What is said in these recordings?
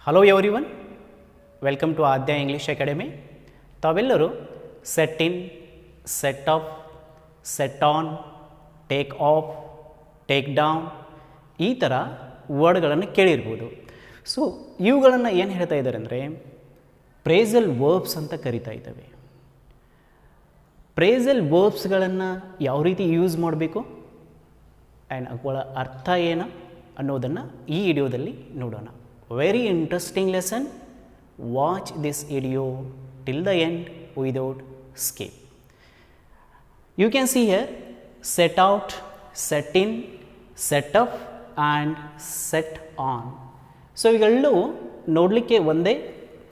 Hello everyone, welcome to Adya English academy. ತಾವೆಲ್ಲರೂ set in, set up, set on, take off, take down ಈ ಥರ ವರ್ಡ್ಗಳನ್ನು ಕೇಳಿರ್ಬೋದು. So ಇವುಗಳನ್ನು ಏನು ಹೇಳ್ತಾ ಇದ್ದಾರೆ ಅಂದರೆ ಪ್ರೇಸಲ್ ವರ್ಬ್ಸ್ ಅಂತ ಕರಿತಾ ಇದ್ದಾವೆ. ಪ್ರೇಸಲ್ ವರ್ಬ್ಸ್ಗಳನ್ನು ಯಾವ ರೀತಿ ಯೂಸ್ ಮಾಡಬೇಕು ಆ್ಯಂಡ್ ಅವುಗಳ ಅರ್ಥ ಏನು ಅನ್ನೋದನ್ನು ಈ ವಿಡಿಯೋದಲ್ಲಿ ನೋಡೋಣ. Very interesting lesson. Watch this video till the end without skip. You can see here set out, set in, set up and set on. So ಇವೆಲ್ಲವೂ ನೋಡಲಿಕ್ಕೆ ಒಂದೇ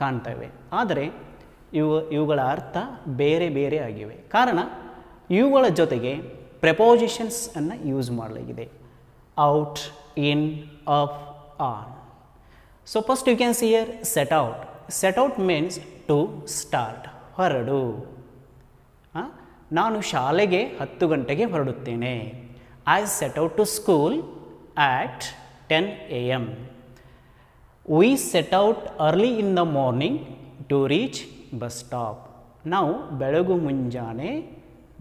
ಕಾಣ್ತವೆ, ಆದರೆ ಇವುಗಳ ಅರ್ಥ ಬೇರೆ ಬೇರೆ ಆಗಿವೆ. ಕಾರಣ ಇವುಗಳ ಜೊತೆಗೆ ಪ್ರೆಪೋಸಿಷನ್ಸ್ ಅನ್ನು ಯೂಸ್ ಮಾಡಲಾಗಿದೆ. Out, in, up, on. So first you can see here set out. Set out means to start, ಹೊರಡು. ನಾನು ಶಾಲೆಗೆ 10 ಗಂಟೆಗೆ ಹೊರಡುತ್ತೇನೆ. I set out to school at 10 AM. We set out early in the morning to reach bus stop. ನಾವು ಬೆಳಗು ಮುಂಜಾನೆ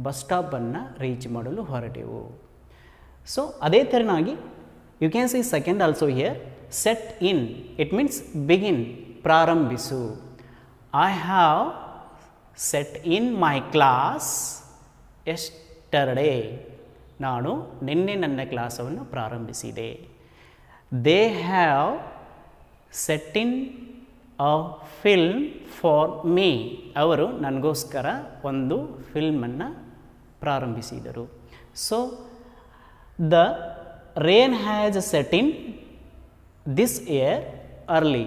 bus ಸ್ಟಾಪನ್ನು reach ಮಾಡಲು ಹೊರಟೆವು. So ಅದೇ ಥರನಾಗಿ you can see second also here set in. It means begin, ಪ್ರಾರಂಭಿಸು. I have set in my class yesterday. ನಾನು ನಿನ್ನೆ ನನ್ನ ಕ್ಲಾಸವನ್ನು ಪ್ರಾರಂಭಿಸಿದೆ. They have set in a film for me. ಅವರು ನನಗೋಸ್ಕರ ಒಂದು ಫಿಲ್ಮನ್ನು ಪ್ರಾರಂಭಿಸಿದರು. So the rain has set in this year early.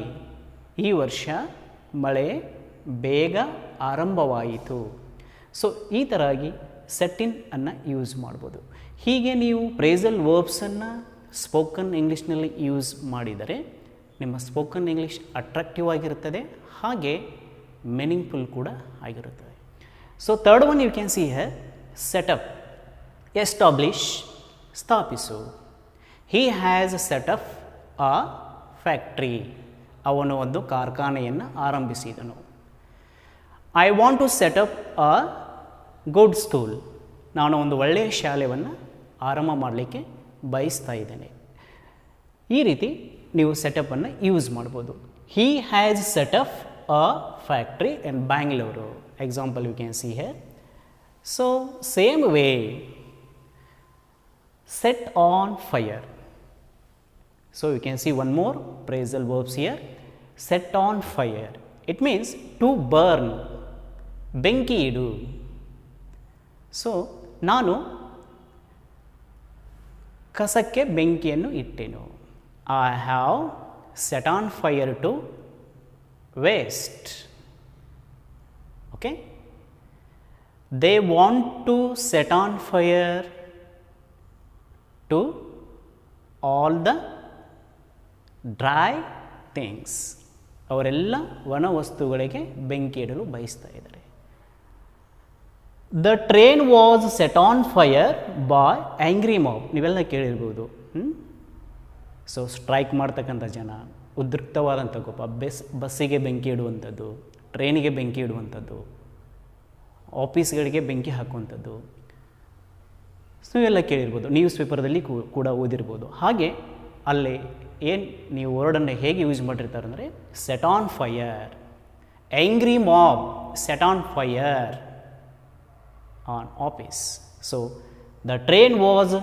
ಈ ವರ್ಷ ಮಳೆ ಬೇಗ ಆರಂಭವಾಯಿತು. ಸೊ ಈ ಥರವಾಗಿ ಸೆಟ್ ಇನ್ ಅನ್ನು ಯೂಸ್ ಮಾಡ್ಬೋದು. ಹೀಗೆ ನೀವು ಪ್ರೇಸಲ್ ವರ್ಬ್ಸನ್ನು ಸ್ಪೋಕನ್ ಇಂಗ್ಲೀಷ್ನಲ್ಲಿ ಯೂಸ್ ಮಾಡಿದರೆ ನಿಮ್ಮ ಸ್ಪೋಕನ್ ಇಂಗ್ಲೀಷ್ ಅಟ್ರಾಕ್ಟಿವ್ ಆಗಿರುತ್ತದೆ, ಹಾಗೆ ಮೀನಿಂಗ್ಫುಲ್ ಕೂಡ ಆಗಿರುತ್ತದೆ. So third one you can see here set up. Establish, ಸ್ಥಾಪಿಸು. He has setup a factory. ಅವನು ಒಂದು ಕಾರ್ಖಾನೆಯನ್ನು ಆರಂಭಿಸಿದನು. I want to set up a good school. ನಾನು ಒಂದು ಒಳ್ಳೆಯ ಶಾಲೆಯನ್ನು ಆರಂಭ ಮಾಡಲಿಕ್ಕೆ ಬಯಸ್ತಾ ಇದ್ದೇನೆ. ಈ ರೀತಿ ನೀವು ಸೆಟಪ್ಪನ್ನು ಯೂಸ್ ಮಾಡ್ಬೋದು. He has setup a factory in Bangalore. Example you can see here. So same way set on fire. So you can see one more phrasal verbs here. Set on fire. It means to burn. ಬೆಂಕಿ ಇಡು. So ನಾನು ಕಸಕ್ಕೆ ಬೆಂಕಿಯನ್ನು ಇಟ್ಟೆನು. I have set on fire to waste. Okay. They want to set on fire to all the dry things. ಅವರೆಲ್ಲ ವನ ವಸ್ತುಗಳಿಗೆ ಬೆಂಕಿ ಇಡಲು ಬಯಸ್ತಾ ಇದ್ದಾರೆ. The train was set on fire by angry mob. ನೀವೆಲ್ಲ ಕೇಳಿರ್ಬೋದು. ಸೊ ಸ್ಟ್ರೈಕ್ ಮಾಡ್ತಕ್ಕಂಥ ಜನ, ಉದ್ರಿಕ್ತವಾದಂಥ ಕೋಪ, ಬಸ್ಸಿಗೆ ಬೆಂಕಿ ಇಡುವಂಥದ್ದು, ಟ್ರೈನಿಗೆ ಬೆಂಕಿ ಇಡುವಂಥದ್ದು, ಆಫೀಸ್ಗಳಿಗೆ ಬೆಂಕಿ ಹಾಕುವಂಥದ್ದು. ಸೊ ಇವೆಲ್ಲ ಕೇಳಿರ್ಬೋದು, ನ್ಯೂಸ್ ಪೇಪರ್ದಲ್ಲಿ ಕೂಡ ಓದಿರ್ಬೋದು. ಹಾಗೆ ಅಲ್ಲಿ ಏನು ನೀವು ವರ್ಡನ್ನು ಹೇಗೆ ಯೂಸ್ ಮಾಡಿರ್ತಾರೆ ಅಂದರೆ set on fire. Angry mob set on fire on office. So the train was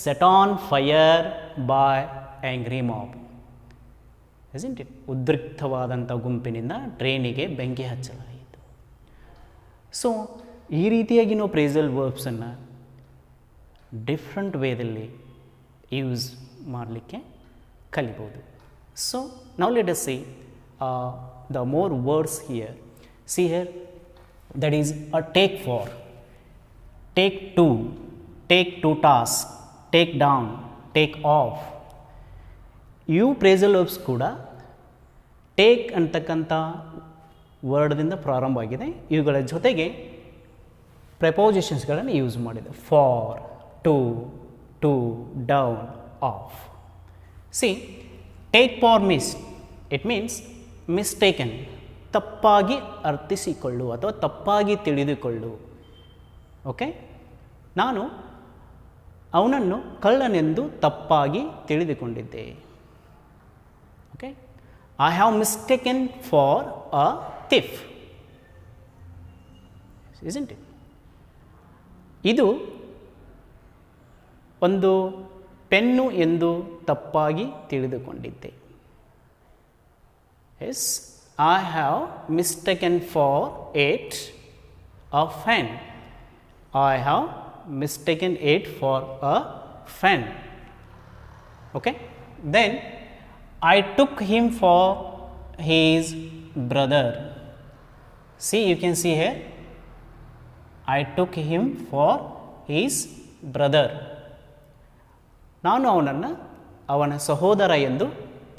set on fire by angry mob. Isn't it? ಉದ್ರಿಕ್ತವಾದಂಥ ಗುಂಪಿನಿಂದ ಟ್ರೈನಿಗೆ ಬೆಂಕಿ ಹಚ್ಚಲಾಯಿತು. ಸೊ ಈ ರೀತಿಯಾಗಿ ನಾವು ಪ್ರೇಸಲ್ ವರ್ಬ್ಸನ್ನು ಡಿಫ್ರೆಂಟ್ ವೇದಲ್ಲಿ ಯೂಸ್ ಮಾಡಲಿಕ್ಕೆ ಕಲಿಬೋದು. ಸೊ ನಾವು let us see the more words here. See here that is a take for, take to task, take down, take off. ಇವು ಪ್ರೇಸಲ್ ವರ್ಬ್ಸ್ ಕೂಡ ಟೇಕ್ ಅಂತಕ್ಕಂಥ ವರ್ಡ್ದಿಂದ ಪ್ರಾರಂಭ ಆಗಿದೆ. ಇವುಗಳ ಜೊತೆಗೆ ಪ್ರೆಪೋಸಿಷನ್ಸ್ಗಳನ್ನು ಯೂಸ್ ಮಾಡಿದೆ. For, to, down, off. See, take for miss. It means mistaken, ತಪ್ಪಾಗಿ ಅರ್ಥಿಸಿಕೊಳ್ಳು ಅಥವಾ ತಪ್ಪಾಗಿ ತಿಳಿದುಕೊಳ್ಳು. ಓಕೆ, ನಾನು ಅವನನ್ನು ಕಳ್ಳನೆಂದು ತಪ್ಪಾಗಿ ತಿಳಿದುಕೊಂಡಿದ್ದೆ. Okay, I have mistaken for a thief, isn't it? ಇದು ಒಂದು ಪೆನ್ನು ಎಂದು ತಪ್ಪಾಗಿ ತಿಳಿದುಕೊಂಡಿದ್ದೆ. Yes, I have mistaken for it a pen. I have mistaken it for a fan. Okay, then I took him for his brother. See, you can see here, I took him for his brother. ನಾನು ಅವನನ್ನು ಅವನ ಸಹೋದರ ಎಂದು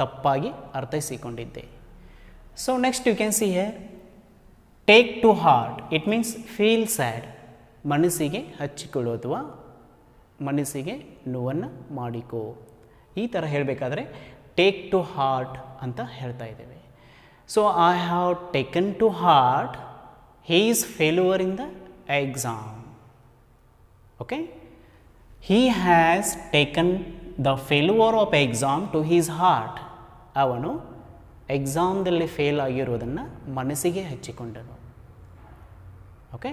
ತಪ್ಪಾಗಿ ಅರ್ಥೈಸಿಕೊಂಡಿದ್ದೆ. So next you can see here, take to heart. It means feel sad. ಮನಸ್ಸಿಗೆ ಹಚ್ಚಿಕೊಳ್ಳು ಅಥವಾ ಮನಸ್ಸಿಗೆ ನೋವನ್ನು ಮಾಡಿಕೋ. ಈ ಥರ ಹೇಳಬೇಕಾದ್ರೆ ಟೇಕ್ ಟು ಹಾರ್ಟ್ ಅಂತ ಹೇಳ್ತಾ ಇದ್ದೇವೆ. So I have taken to heart his failure in the exam. Okay, he has taken the failure of exam to his heart. ಅವನು ಎಕ್ಸಾಮ್ದಲ್ಲಿ ಫೇಲ್ ಆಗಿರೋದನ್ನು ಮನಸ್ಸಿಗೆ ಹಚ್ಚಿಕೊಂಡನು. Okay,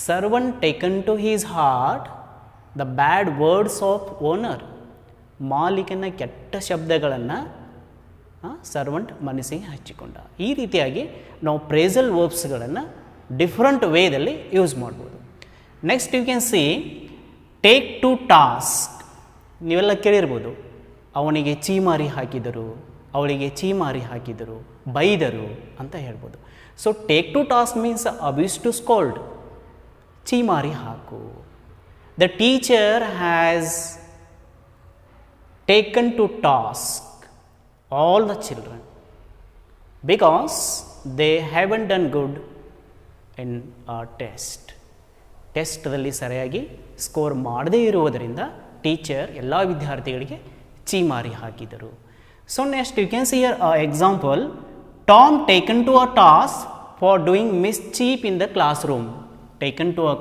servant taken to his heart the bad words of owner. ಮಾಲೀಕನ ಕೆಟ್ಟ ಶಬ್ದಗಳನ್ನು servant ಮನಸ್ಸಿಗೆ ಹಚ್ಚಿಕೊಂಡ. ಈ ರೀತಿಯಾಗಿ ನಾವು ಪ್ರೇಸಲ್ ವರ್ಬ್ಸ್ಗಳನ್ನು ಡಿಫ್ರೆಂಟ್ ವೇದಲ್ಲಿ ಯೂಸ್ ಮಾಡ್ಬೋದು. Next you can see take to task. ನೀವೆಲ್ಲ ಕೇಳಿರ್ಬೋದು, ಅವನಿಗೆ ಚೀಮಾರಿ ಹಾಕಿದರು, ಅವಳಿಗೆ ಚೀಮಾರಿ ಹಾಕಿದರು, ಬೈದರು ಅಂತ ಹೇಳ್ಬೋದು. So take to task means abuse to scold, ಚೀಮಾರಿ ಹಾಕು. The teacher has taken to task all the children because they haven't done good in a test. ಟೆಸ್ಟ್ದಲ್ಲಿ ಸರಿಯಾಗಿ ಸ್ಕೋರ್ ಮಾಡದೇ ಇರುವುದರಿಂದ ಟೀಚರ್ ಎಲ್ಲ ವಿದ್ಯಾರ್ಥಿಗಳಿಗೆ ಚೀಮಾರಿ ಹಾಕಿದರು. So next you can see here example, Tom taken to a task for doing mischief in the classroom. Taken to a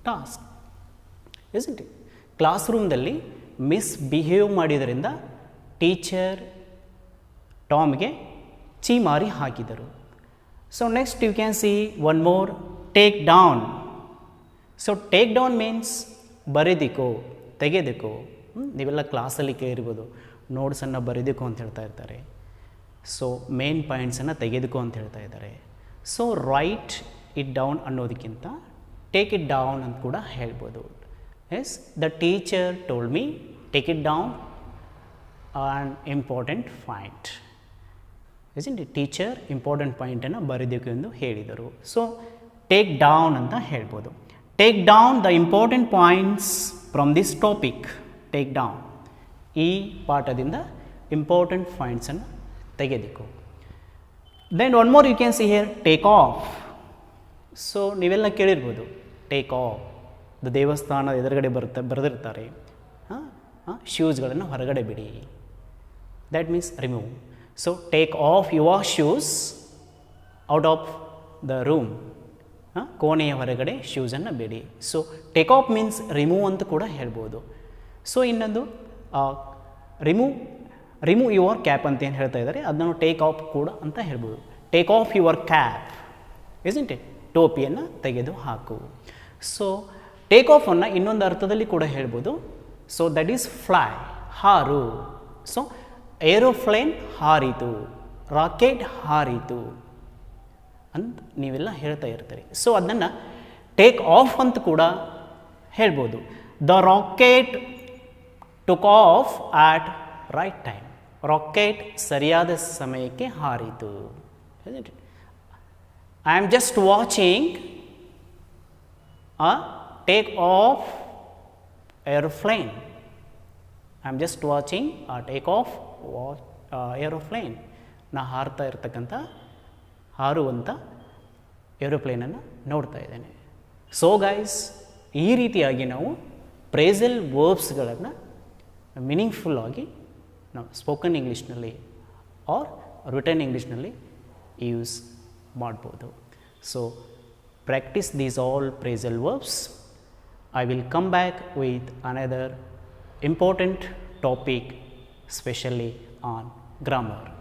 task, isn't it? Class ರೂಮ್ದಲ್ಲಿ misbehave ಮಾಡಿದ್ದರಿಂದ ಟೀಚರ್ ಟಾಮ್ಗೆ ಚೀಮಾರಿ ಹಾಕಿದರು. So next you can see one more, take down. So take down means ಬರೆದಿಕೋ, ತೆಗೆದುಕೋ. ನೀವೆಲ್ಲ ಕ್ಲಾಸಲ್ಲಿ ಕೇಳಿರ್ಬೋದು, ನೋಟ್ಸನ್ನು ಬರೆದಿಕೋ ಅಂತ ಹೇಳ್ತಾ ಇರ್ತಾರೆ. ಸೊ ಮೇನ್ ಪಾಯಿಂಟ್ಸನ್ನು ತೆಗೆದುಕೋ ಅಂತ ಹೇಳ್ತಾ ಇದ್ದಾರೆ. ಸೊ ರೈಟ್ ಇಟ್ ಡೌನ್ ಅನ್ನೋದಕ್ಕಿಂತ ಟೇಕ್ ಇಟ್ ಡೌನ್ ಅಂತ ಕೂಡ ಹೇಳ್ಬೋದು. Yes, the teacher told me take it down on important point. Isn't it? Teacher important ಪಾಯಿಂಟನ್ನು ಬರೆದಕ್ಕೆ ಎಂದು ಹೇಳಿದರು. ಸೊ ಟೇಕ್ ಡೌನ್ ಅಂತ ಹೇಳ್ಬೋದು. Take down the important points from this topic. Take down, ಈ ಪಾಠದಿಂದ ಇಂಪಾರ್ಟೆಂಟ್ ಪಾಯಿಂಟ್ಸನ್ನು ತೆಗೆದುಕೋ. Then one more you can see here, take off. So ನೀವೆಲ್ಲ ಕೇಳಿರ್ಬೋದು, ಟೇಕ್ ಆಫ್, ದ ದೇವಸ್ಥಾನದ ಎದುರುಗಡೆ ಬರೆದಿರ್ತಾರೆ, ಶೂಸ್ಗಳನ್ನು ಹೊರಗಡೆ ಬಿಡಿ. That means remove. So take off your shoes out of the room. ಕೋಣೆಯ ಹೊರಗಡೆ ಶೂಸನ್ನು ಬಿಡಿ. So take off means remove ಅಂತ ಕೂಡ ಹೇಳ್ಬೋದು. ಸೊ ಇನ್ನೊಂದು ರಿಮೂವ್ ಯುವರ್ ಕ್ಯಾಪ್ ಅಂತ ಏನು ಹೇಳ್ತಾ ಇದ್ದಾರೆ, ಅದನ್ನು ಟೇಕ್ ಆಫ್ ಕೂಡ ಅಂತ ಹೇಳ್ಬೋದು. Take off your cap, isn't it? ಟೋಪಿಯನ್ನು ತೆಗೆದು ಹಾಕು. ಸೊ ಟೇಕ್ ಆಫನ್ನು ಇನ್ನೊಂದು ಅರ್ಥದಲ್ಲಿ ಕೂಡ ಹೇಳ್ಬೋದು. ಸೊ ದಟ್ ಈಸ್ ಫ್ಲೈ, ಹಾರು. ಸೊ ಏರೋಪ್ಲೇನ್ ಹಾರಿತು, ರಾಕೆಟ್ ಹಾರಿತು ಅಂತ ನೀವೆಲ್ಲ ಹೇಳ್ತಾ ಇರ್ತೀರಿ. ಸೊ ಅದನ್ನು ಟೇಕ್ ಆಫ್ ಅಂತ ಕೂಡ ಹೇಳ್ಬೋದು. The rocket took off at right time. Rocket ಸರಿಯಾದ ಸಮಯಕ್ಕೆ ಹಾರಿತು. I am just watching a take off aeroplane. I am just watching a take off aeroplane. ನಾ ಹಾರ್ತಾ ಇರ್ತಕ್ಕಂಥ ಹಾರುವಂಥ ಏರೋಪ್ಲೇನನ್ನು ನೋಡ್ತಾ ಇದ್ದೇನೆ. ಸೊ ಗೈಸ್, ಈ ರೀತಿಯಾಗಿ ನಾವು ಪ್ರೇಸಲ್ ವರ್ಬ್ಸ್ಗಳನ್ನು ಮೀನಿಂಗ್ಫುಲ್ ಆಗಿ ನಾವು ಸ್ಪೋಕನ್ ಇಂಗ್ಲೀಷ್ನಲ್ಲಿ ಆರ್ ರಿಟರ್ನ್ ಇಂಗ್ಲೀಷ್ನಲ್ಲಿ ಯೂಸ್ ಮಾಡ್ಬೋದು. So practice these all phrasal verbs. I will come back with another important topic, especially on grammar.